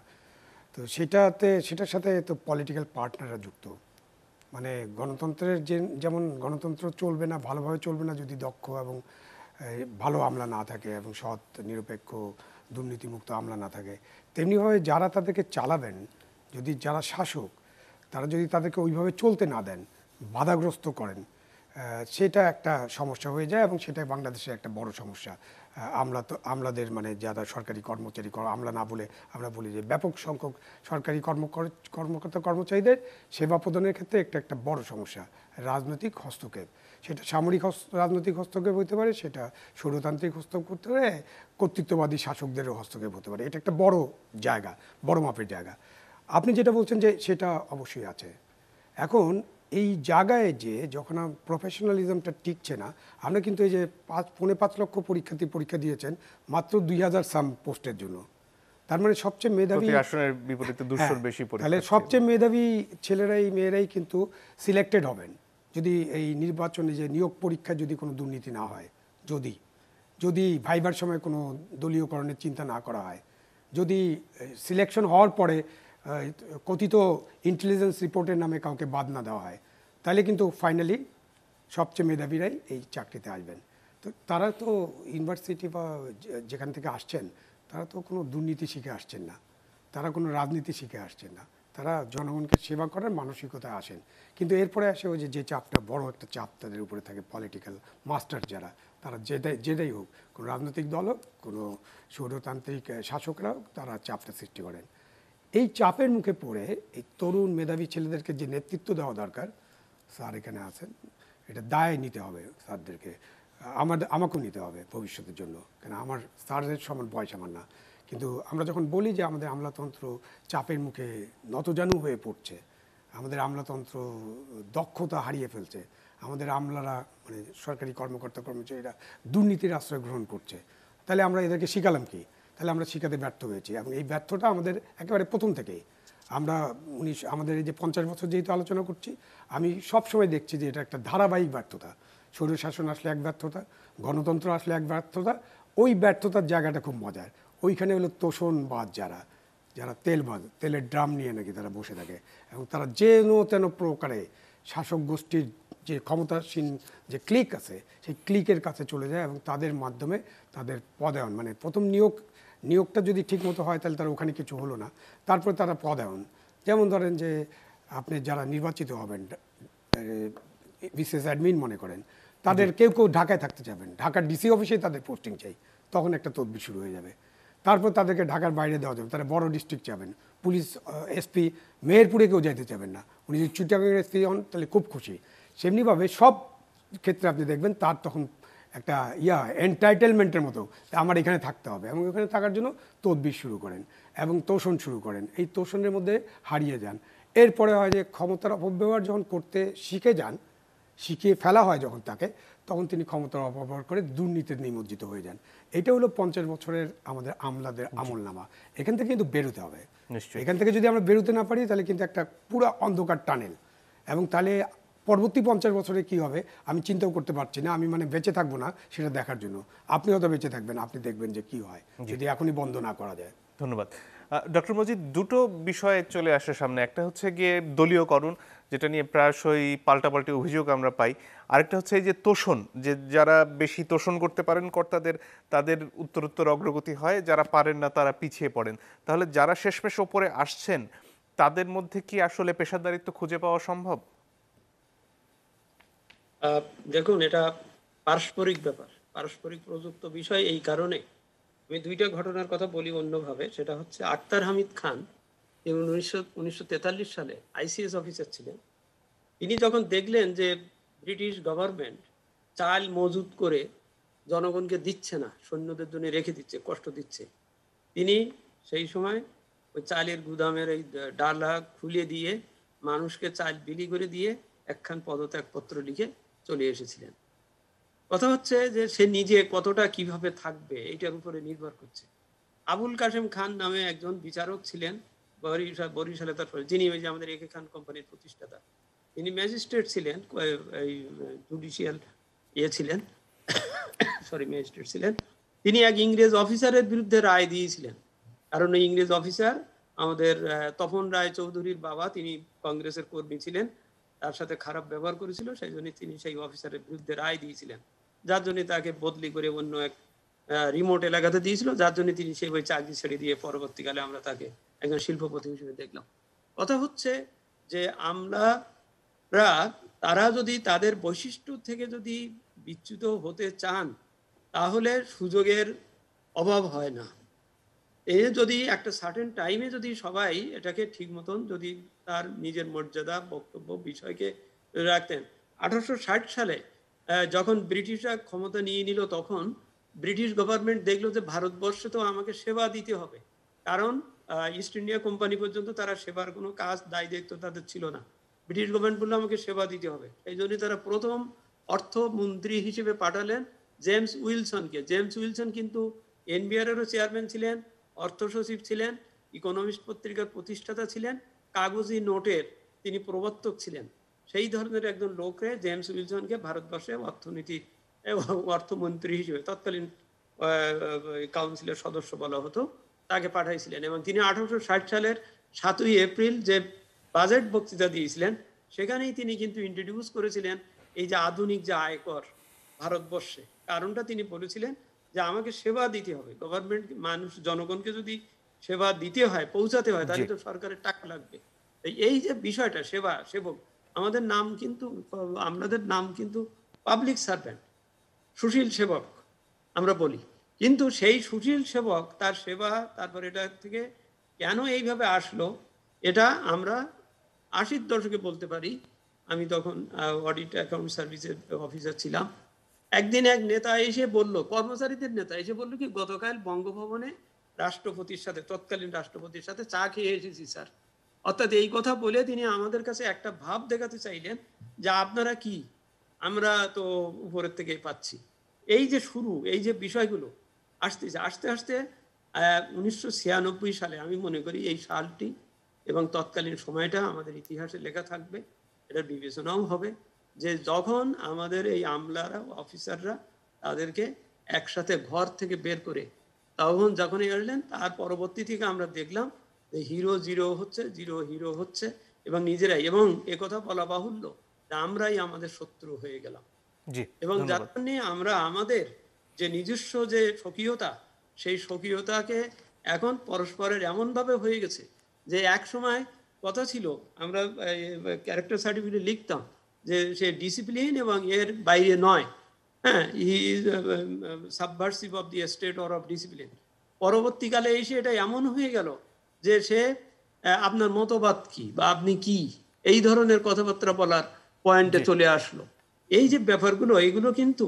তো সেটার সাথে তো পলিটিক্যাল পার্টনাররা যুক্ত। মানে গণতন্ত্রের যেমন গণতন্ত্র চলবে না, ভালোভাবে চলবে না যদি দক্ষ এবং ভালো আমলা না থাকে এবং সৎ, নিরপেক্ষ, দুর্নীতিমুক্ত আমলা না থাকে, তেমনিভাবে যারা তাদেরকে চালাবেন, যদি যারা শাসক তারা যদি তাদেরকে ওইভাবে চলতে না দেন, বাধাগ্রস্ত করেন, সেটা একটা সমস্যা হয়ে যায় এবং সেটাই বাংলাদেশের একটা বড় সমস্যা। আমলাদের মানে যারা সরকারি কর্মচারী, আমলা না বলে আমরা বলি যে ব্যাপক সংখ্যক সরকারি কর্মকর্তা কর্মচারীদের সেবা প্রদানের ক্ষেত্রে একটা বড় সমস্যা রাজনৈতিক হস্তক্ষেপ। সেটা সামরিক রাজনৈতিক হস্তক্ষেপ হতে পারে, সেটা স্বৈরতান্ত্রিক হস্তক্ষেপ হতে পারে, কর্তৃত্ববাদী শাসকদেরও হস্তক্ষেপ হতে পারে। এটা একটা বড় জায়গা, বড় মাপের জায়গা। আপনি যেটা বলছেন যে সেটা অবশ্যই আছে। এখন এই জায়গায় যে যখন প্রফেশনালিজমটা টিকছে না, আমরা কিন্তু এই যে 5.5 লক্ষ পরীক্ষার্থী পরীক্ষা দিয়েছেন মাত্র 2000 সাম পোস্টের জন্য, তার মানে সবচেয়ে মেধাবী, তাহলে সবচেয়ে মেধাবী ছেলেরাই মেয়েরাই কিন্তু সিলেক্টেড হবেন যদি এই নির্বাচনে যে নিয়োগ পরীক্ষায় যদি কোনো দুর্নীতি না হয়, যদি যদি ভাইবার সময় কোনো দলীয়করণের চিন্তা না করা হয়, যদি সিলেকশন হওয়ার পরে কথিত ইন্টেলিজেন্স রিপোর্টের নামে কাউকে বাদ না দেওয়া হয়, তাহলে কিন্তু ফাইনালি সবচেয়ে মেধাবীরাই এই চাকরিতে আসবেন। তো তারা তো ইউনিভার্সিটি বা যেখান থেকে আসছেন তারা তো কোনো দুর্নীতি শিখে আসছেন না, তারা কোনো রাজনীতি শিখে আসছেন না, তারা জনগণকে সেবা করার মানসিকতায় আসেন। কিন্তু এরপরে আসে ওই যে চাপটা, বড় একটা চাপ তাদের উপরে থাকে, পলিটিক্যাল মাস্টার যারা, তারা যেটাই হোক, কোনো রাজনৈতিক দল হোক, কোনো স্বৈরতান্ত্রিক শাসকরা হোক, তারা চাপটা সৃষ্টি করেন। এই চাপের মুখে পড়ে এই তরুণ মেধাবী ছেলেদেরকে যে নেতৃত্ব দেওয়া দরকার, স্যার এখানে আছেন, এটা দায় নিতে হবে স্যারদেরকে, আমাকেও নিতে হবে ভবিষ্যতের জন্য, কেন আমার স্যারের সমান বয়স আমার না। কিন্তু আমরা যখন বলি যে আমাদের আমলাতন্ত্র চাপের মুখে নতজানু হয়ে পড়ছে, আমাদের আমলাতন্ত্র দক্ষতা হারিয়ে ফেলছে, আমাদের আমলারা মানে সরকারি কর্মকর্তা কর্মচারীরা দুর্নীতির আশ্রয় গ্রহণ করছে, তাহলে আমরা এদেরকে শিখালাম কি? তাহলে আমরা শিখাতে ব্যর্থ হয়েছি। এবং এই ব্যর্থটা আমাদের একেবারে প্রথম থেকেই। আমরা আমাদের এই যে 50 বছর যেহেতু আলোচনা করছি, আমি সবসময় দেখছি যে এটা একটা ধারাবাহিক ব্যর্থতা। স্বৈরশাসন আসলে এক ব্যর্থতা, গণতন্ত্র আসলে এক ব্যর্থতা। ওই ব্যর্থতার জায়গাটা খুব মজার। ওইখানে হলো তোষণবাজ, যারা তেলের ড্রাম নিয়ে নাকি তারা বসে থাকে, এবং তারা যেন তেন প্রকারে শাসক গোষ্ঠীর যে ক্ষমতাসীন যে ক্লিক আছে সেই ক্লিকের কাছে চলে যায়, এবং তাদের মাধ্যমে তাদের পদায়ন, মানে প্রথম নিয়োগটা যদি ঠিকমতো হয় তাহলে তারা ওখানে কিছু হলো না, তারপরে তারা পদায়ন। যেমন ধরেন যে আপনি যারা নির্বাচিত হবেন বিশেষ অ্যাডমিন মনে করেন, তাদের কেউ ঢাকায় থাকতে চাবেন, ঢাকার ডিসি অফিসে তাদের পোস্টিং চাই, তখন একটা তদবির শুরু হয়ে যাবে। তারপর তাদেরকে ঢাকার বাইরে দেওয়া যাবে, তারা বড় ডিস্ট্রিক্ট চাবেন, পুলিশ এসপি মেহেরপুরে কেউ যাইতে চাবেন না, উনি যদি চিটাগাংয়ের এসপি হন তাহলে খুব খুশি। সেমনিভাবে সব ক্ষেত্রে আপনি দেখবেন তার তখন একটা এন্টাইটেলমেন্টের মতো আমার এখানে থাকতে হবে, এবং এখানে থাকার জন্য তদবির শুরু করেন এবং তোষণ শুরু করেন। এই তোষণের মধ্যে হারিয়ে যান। এরপরে হয় যে ক্ষমতার অপব্যবহার যখন করতে শিখিয়ে ফেলা হয় যখন তাকে, তখন তিনি ক্ষমতার অপব্যবহার করে দুর্নীতিতে নিমজ্জিত হয়ে যান। এটা হলো 50 বছরের আমাদের আমলাদের আমলনামা। এখান থেকে কিন্তু বেরোতে হবে। এখান থেকে যদি আমরা বেরোতে না পারি তাহলে কিন্তু একটা পুরো অন্ধকার টানেল, এবং তাহলে পরবর্তী 50 বছরে কি হবে আমি চিন্তাও করতে পারছি না। আমি মানে বেঁচে থাকবো না সেটা দেখার জন্য, আপনি হয়তো বেঁচে থাকবেন, আপনি দেখবেন যে কি হয় যদি এখনই বন্ধ না করা যায়। ধন্যবাদ ডক্টর মজিদ। দুটো বিষয়ে চলে আসে সামনে, একটা হচ্ছে গিয়ে দলীয়করণ, যেটা নিয়ে প্রায়শই পাল্টাপাল্টি অভিযোগ আমরা পাই। আরেকটা হচ্ছে এই যে তোষণ, যে যারা বেশি তোষণ করতে পারেন কর্তাদের, তাদের উত্তরোত্তর অগ্রগতি হয়, যারা পারেন না তারা পিছিয়ে পড়েন। তাহলে যারা শেষমেশ ওপরে আসছেন তাদের মধ্যে কি আসলে পেশাদারিত্ব খুঁজে পাওয়া সম্ভব? দেখুন, এটা পারস্পরিক ব্যাপার, পারস্পরিক প্রযুক্ত বিষয়। এই কারণে আমি দুইটা ঘটনার কথা বলি অন্যভাবে। সেটা হচ্ছে আক্তার হামিদ খান, তিনি 1943 সালে আইসিএস অফিসার ছিলেন। তিনি যখন দেখলেন যে ব্রিটিশ গভর্নমেন্ট চাল মজুত করে জনগণকে দিচ্ছে না, সৈন্যদের জন্য রেখে দিচ্ছে, কষ্ট দিচ্ছে, তিনি সেই সময় ওই চালের গুদামের এই ডালা খুলে দিয়ে মানুষকে চাল বিলি করে দিয়ে একখান পদত্যাগপত্র লিখে চলে এসেছিলেন। কথা হচ্ছে যে সে নিজে কতটা কিভাবে থাকবে এটার উপরে নির্ভর করছে। আবুল কাশেম খান নামে একজন বিচারক ছিলেন বরিশালে, তারপরে যিনি ওই যে আমাদের একে খান কোম্পানির প্রতিষ্ঠাতা, তিনি ম্যাজিস্ট্রেট ছিলেন, এই জুডিশিয়াল ছিলেন, ম্যাজিস্ট্রেট ছিলেন। তিনি এক ইংরেজ অফিসারের বিরুদ্ধে রায় দিয়েছিলেন, কারণ ওই ইংরেজ অফিসার আমাদের তপন রায় চৌধুরীর বাবা, তিনি কংগ্রেসের কর্মী ছিলেন, তার সাথে খারাপ ব্যবহার করেছিল, সেই জন্য তিনি সেই অফিসারের বিরুদ্ধে রায় দিয়েছিলেন, যার জন্য তাকে বদলি করে অন্য এক রিমোট এলাকাতে দিয়েছিল, যার জন্য তিনি সেই ওই চাকরি ছেড়ে দিয়ে পরবর্তীকালে আমরা তাকে একজন শিল্পপতি হিসেবে দেখলাম। কথা হচ্ছে যে আমলারা তারা যদি তাদের বৈশিষ্ট্য থেকে যদি বিচ্যুত হতে চান তাহলে সুযোগের অভাব হয় না। এই যদি একটা সার্টেন টাইমে যদি সবাই এটাকে ঠিক মতন যদি তার নিজের মর্যাদা বক্তব্য বিষয়কে রাখতেন। 1860 সালে যখন ব্রিটিশরা ক্ষমতা নিয়ে নিল, তখন ব্রিটিশ গভর্নমেন্ট দেখলো যে ভারতবর্ষে তো আমাকে সেবা দিতে হবে, কারণ ইস্ট ইন্ডিয়া কোম্পানি পর্যন্ত তারা সেবার কোনো কাজ দায় দায়িত্ব তাদের ছিল না। ব্রিটিশ গভর্নমেন্ট বললো আমাকে সেবা দিতে হবে, এই জন্য তারা প্রথম অর্থমন্ত্রী হিসেবে পাঠালেন জেমস উইলসনকে। জেমস উইলসন কিন্তু এনবিআরেরও চেয়ারম্যান ছিলেন, অর্থ সচিব ছিলেন, ইকোনমিস্ট পত্রিকার প্রতিষ্ঠাতা ছিলেন, কাগজি নোটের তিনি প্রবর্তক ছিলেন। সেই ধরনের একজন লোকরে জেমস উইলসনকে ভারতবর্ষে অর্থনীতি এবং অর্থমন্ত্রী হিসেবে তৎকালীন কাউন্সিলের সদস্য বলা হতো, তাকে পাঠাইছিলেন। এবং তিনি 1860 সালের 7ই এপ্রিল যে বাজেট বক্তৃতা দিয়েছিলেন, সেখানেই তিনি কিন্তু ইন্ট্রোডিউস করেছিলেন এই যে আধুনিক যে আয়কর ভারতবর্ষে। কারণটা তিনি বলেছিলেন যে আমাকে সেবা দিতে হবে, গভর্নমেন্ট মানুষ জনগণকে যদি সেবা দিতে হয়, পৌঁছাতে হয়, তাহলে তো সরকারের টাকা লাগবে। এই যে বিষয়টা সেবা সেবক, আমাদের নাম কিন্তু পাবলিক সার্ভেন্ট, সুশীল সেবক আমরা বলি। কিন্তু সেই সুশীল সেবক তার সেবা, তারপর এটা থেকে কেন এইভাবে আসলো, এটা আমরা 80-র দশকে বলতে পারি। আমি তখন অডিট অ্যাকাউন্ট সার্ভিসের অফিসার ছিলাম। একদিন এক নেতা এসে বলল, কর্মচারীদের নেতা এসে বলল কি, গতকাল বঙ্গভবনে রাষ্ট্রপতির সাথে, তৎকালীন রাষ্ট্রপতির সাথে চা খেয়ে এসেছি স্যার। অর্থাৎ এই কথা বলে তিনি আমাদের কাছে একটা ভাব দেখাতে চাইলেন যে আপনারা কি, আমরা তো উপরের থেকে পাচ্ছি। এই যে শুরু, এই যে বিষয়গুলো আসতেছে, আস্তে আস্তে 1996 সালে আমি মনে করি এই সালটি এবং তৎকালীন সময়টা আমাদের ইতিহাসে লেখা থাকবে। এটার বিবেচনাও হবে যে যখন আমাদের এই আমলারা, অফিসাররা তাদেরকে একসাথে ঘর থেকে বের করে তখন যখনই আসলেন, তার পরবর্তী থেকে আমরা দেখলাম যে হিরো জিরো হচ্ছে, জিরো হিরো হচ্ছে, এবং নিজেরাই, এবং একথা বলা বাহুল্য যে আমরাই আমাদের শত্রু হয়ে গেলাম। এবং যার জন্য আমরা আমাদের যে নিজস্ব যে স্বকীয়তা, সেই স্বকীয়তাকে এখন পরস্পরের এমনভাবে হয়ে গেছে যে এক সময় কথা ছিল, আমরা ক্যারেক্টার সার্টিফিকেট লিখতাম যে সে ডিসিপ্লিন এবং এর বাইরে নয়, হ্যাঁ, he is subversive of the state or of discipline. পরবর্তীকালে এসে এটা এমন হয়ে গেল যে সে আপনার মতবাদ কি বা আপনি কি, এই ধরনের কথাবার্তা বলার পয়েন্টে চলে আসলো। এই যে ব্যাপারগুলো, এইগুলো কিন্তু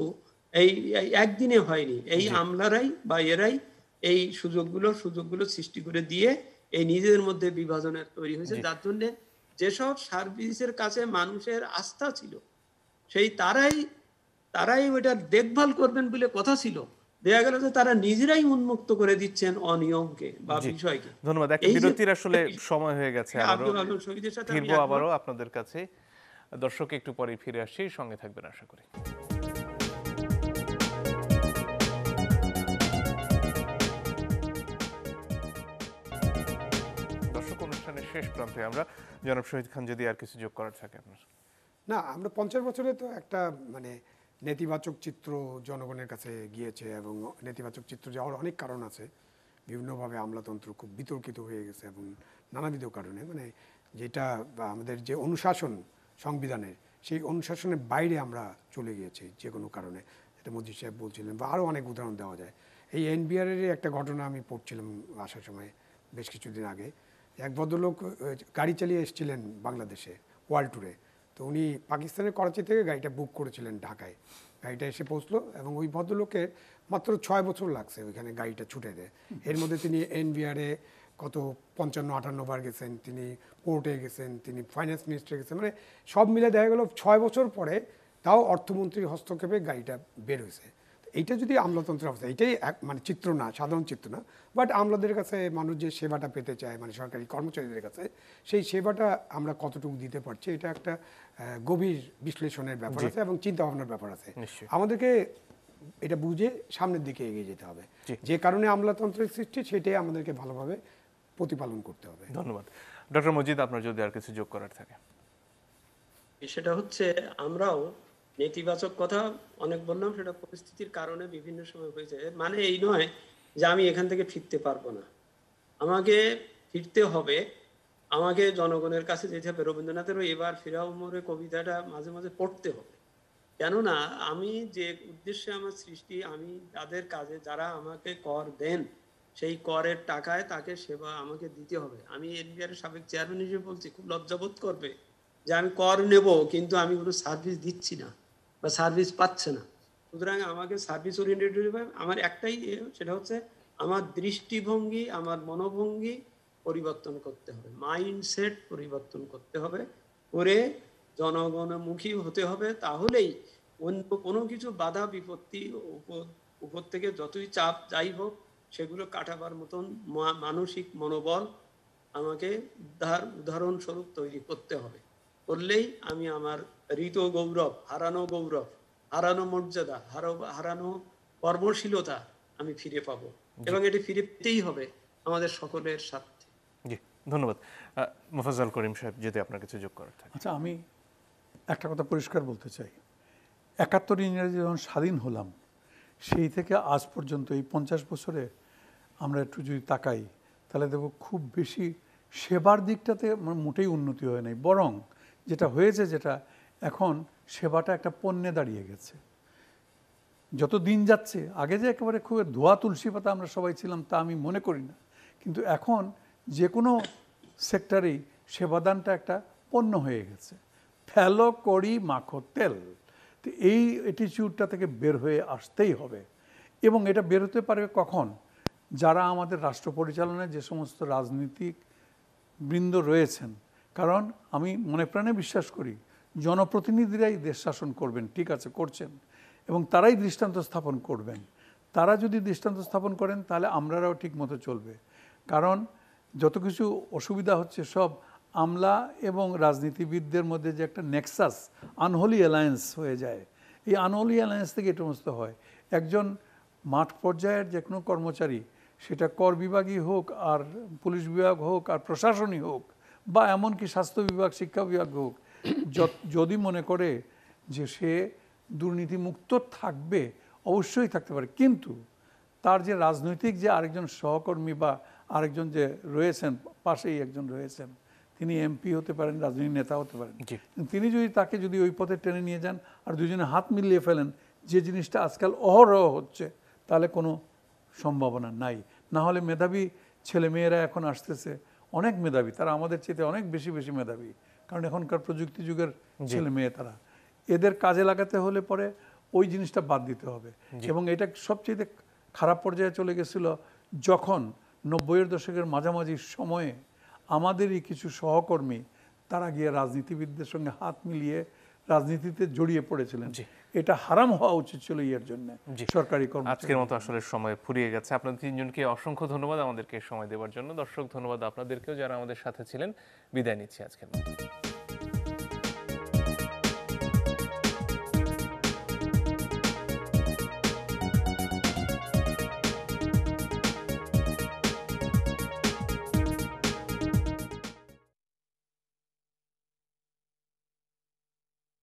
এই একদিনে হয়নি। এই আমলারাই বা এরাই এই সুযোগগুলো সৃষ্টি করে দিয়ে এই নিজেদের মধ্যে বিভাজনের তৈরি হয়েছে, যার জন্য যেসব সার্ভিসের কাছে মানুষের আস্থা ছিল, সেই তারাই ওইটা দেখভাল করবেন বলে কথা ছিল, দেখা গেল যে তারা নিজেরাই উন্মুক্ত করে দিচ্ছেন অনিয়মকে বা বিষয়কে। ধন্যবাদ। একটা বিরতির আসলে সময় হয়ে গেছে, ফিরবো আবারও আপনাদের কাছে। দর্শক, একটু পরে ফিরে আসছি, সঙ্গে থাকবেন আশা করি। দর্শক, অনুষ্ঠানের শেষ প্রান্তে আমরা। জনাব শহীদ খান, যদি আর কিছু যোগ করার থাকে আপনার। না, আমরা 50 বছরে তো একটা মানে নেতিবাচক চিত্র জনগণের কাছে গিয়েছে, এবং নেতিবাচক চিত্র যাওয়ার অনেক কারণ আছে। বিভিন্নভাবে আমলাতন্ত্র খুব বিতর্কিত হয়ে গেছে এবং নানাবিধ কারণে, মানে যেটা আমাদের যে অনুশাসন সংবিধানের, সেই অনুশাসনের বাইরে আমরা চলে গিয়েছি যে কোনো কারণে, যেটা মজিদ সাহেব বলছিলেন, বা আরও অনেক উদাহরণ দেওয়া যায়। এই এনবিআরের একটা ঘটনা আমি পড়ছিলাম আসার সময় বেশ কিছুদিন আগে। এক ভদ্রলোক গাড়ি চালিয়ে এসেছিলেন বাংলাদেশে ওয়ার্ল্ড ট্যুরে। তো উনি পাকিস্তানের করাচি থেকে গাড়িটা বুক করেছিলেন ঢাকায়। গাড়িটা এসে পৌঁছলো এবং ওই ভদ্রলোকের মাত্র 6 বছর লাগছে ওইখানে গাড়িটা ছুটে দেয়। এর মধ্যে তিনি এনবিআরে কত 55-58 বার গেছেন, তিনি পোর্টে গেছেন, তিনি ফাইন্যান্স মিনিস্টারে গেছেন, মানে সব মিলে দেখা গেল 6 বছর পরে তাও অর্থমন্ত্রীর হস্তক্ষেপে গাড়িটা বের হয়েছে। এইটা যদি আমলাতন্ত্রের অবস্থা, এটাই মানে চিত্র না, সাধারণ চিত্র না, বাট আমলাদের কাছে মানুষ যে সেবাটা পেতে চায়, মানে সরকারি কর্মচারীদের কাছে, সেই সেবাটা আমরা কতটুকু দিতে পারছি, এটা একটা গভীর বিশ্লেষণের ব্যাপার আছে এবং চিন্তা ভাবনার ব্যাপার আছে। আমাদেরকে এটা বুঝে সামনের দিকে এগিয়ে যেতে হবে। যে কারণে আমলাতন্ত্রের সৃষ্টি, সেটাই আমাদেরকে ভালোভাবে প্রতিপালন করতে হবে। ধন্যবাদ। ডক্টর মজিদ, আপনার যদি আর কিছু যোগ করার থাকে। সেটা হচ্ছে, আমরাও নেতিবাচক কথা অনেক বললাম, সেটা পরিস্থিতির কারণে বিভিন্ন সময় হয়েছে। মানে এই নয় যে আমি এখান থেকে ফিরতে পারবো না, আমাকে ফিরতে হবে, আমাকে জনগণের কাছে যেতে হবে। রবীন্দ্রনাথেরও এবার ফিরাও মোরে কবিতাটা মাঝে মাঝে পড়তে হবে, কেননা আমি যে উদ্দেশ্যে আমার সৃষ্টি, আমি তাদের কাজে, যারা আমাকে কর দেন, সেই করের টাকায় তাকে সেবা আমাকে দিতে হবে। আমি এনবিআর এর সাবেক চেয়ারম্যান হিসেবে বলছি, খুব লজ্জাবোধ করবে যে আমি কর নেব কিন্তু আমি কোনো সার্ভিস দিচ্ছি না বা সার্ভিস পাচ্ছে না। সুতরাং আমাকে সার্ভিস ওরিয়েন্টেড, আমার একটাই সেটা হচ্ছে আমার দৃষ্টিভঙ্গি, আমার মনোভঙ্গি পরিবর্তন করতে হবে, মাইন্ডসেট পরিবর্তন করতে হবে, করে জনগণমুখী হতে হবে। তাহলেই অন্য কোনো কিছু বাধা বিপত্তি উপর থেকে যতই চাপ যাই হোক, সেগুলো কাটাবার মতন মানসিক মনোবল আমাকে উদাহরণস্বরূপ তৈরি করতে হবে। করলেই আমি আমার ঋত গৌরব, হারানো মর্যাদা, হারানো কর্মশীলতা আমি ফিরে পাবো, এবং এটি ফিরে পেতেই হবে আমাদের সকলের স্বার্থে। জি, ধন্যবাদ। মোফাজ্জল করিম সাহেব, যদি আপনার কিছু যোগ করার থাকে। আচ্ছা, আমি একটা কথা পরিষ্কার বলতে চাই। ৭১ ইংরেজি যখন স্বাধীন হলাম, সেই থেকে আজ পর্যন্ত এই ৫০ বছরে আমরা একটু যদি তাকাই, তাহলে দেখব খুব বেশি সেবার দিকটাতে মোটেই উন্নতি হয় নাই। বরং যেটা হয়েছে, যেটা এখন সেবাটা একটা পণ্যে দাঁড়িয়ে গেছে। যত দিন যাচ্ছে, আগে যে একেবারে খুব ধোয়া তুলসী পাতা আমরা সবাই ছিলাম, তা আমি মনে করি না। কিন্তু এখন যে কোনো সেক্টরেই সেবাদানটা একটা পণ্য হয়ে গেছে। ফেলো করি মাখো তেল। তো এই অ্যাটিটিউডটা থেকে বের হয়ে আসতেই হবে। এবং এটা বের হতে পারবে কখন? যারা আমাদের রাষ্ট্র পরিচালনায় যে সমস্ত রাজনীতিক বৃন্দ রয়েছেন। কারণ আমি মনে প্রাণে বিশ্বাস করি জনপ্রতিনিধিরাই দেশ শাসন করবেন, ঠিক আছে, করছেন, এবং তারাই দৃষ্টান্ত স্থাপন করবেন। তারা যদি দৃষ্টান্ত স্থাপন করেন, তাহলে আমরাও ঠিক মতো চলবে। কারণ যত কিছু অসুবিধা হচ্ছে, সব আমলা এবং রাজনীতিবিদদের মধ্যে যে একটা নেক্সাস, আনহোলি অ্যালায়েন্স হয়ে যায়। এই আনহোলি অ্যালায়েন্স থেকে এটা সমস্ত হয়। একজন মাঠ পর্যায়ের যে কোনো কর্মচারী, সেটা কর বিভাগই হোক, আর পুলিশ বিভাগ হোক, আর প্রশাসনই হোক, বা এমনকি স্বাস্থ্য বিভাগ, শিক্ষা বিভাগ হোক, যদি মনে করে যে সে দুর্নীতিমুক্ত থাকবে, অবশ্যই থাকতে পারে। কিন্তু তার যে রাজনৈতিক যে আরেকজন সহকর্মী বা আরেকজন যে রয়েছেন, পাশেই একজন রয়েছেন, তিনি এমপি হতে পারেন, রাজনৈতিক নেতা হতে পারেন, তিনি যদি তাকে যদি ওই পথে টেনে নিয়ে যান আর দুজনে হাত মিলিয়ে ফেলেন, যে জিনিসটা আজকাল অহরহ হচ্ছে, তাহলে কোনো সম্ভাবনা নাই। না হলে মেধাবী ছেলেমেয়েরা এখন আসতেছে, অনেক মেধাবী, তারা আমাদের চেয়ে অনেক বেশি বেশি মেধাবী, কারণ এখনকার প্রযুক্তি যুগের ছেলে মেয়ে তারা। এদের কাজে লাগাতে হলে পরে ওই জিনিসটা বাদ দিতে হবে। এবং এটা সবচেয়ে খারাপ পর্যায়ে চলে গেছিল যখন ৯০-এর দশকের মাঝামাঝি সময়ে আমাদেরই কিছু সহকর্মী তারা গিয়ে রাজনীতিবিদদের সঙ্গে হাত মিলিয়ে রাজনীতিতে জড়িয়ে পড়েছিলেন। এটা হারাম হওয়া উচিত ছিল এর জন্য সরকারি কর্মচারী। আজকের মতো আসলে সময় ফুরিয়ে গেছে। আপনাদের তিনজনকে অসংখ্য ধন্যবাদ আমাদেরকে সময় দেওয়ার জন্য। দর্শক, ধন্যবাদ আপনাদেরকেও যারা আমাদের সাথে ছিলেন। বিদায় নিচ্ছি আজকের মতো।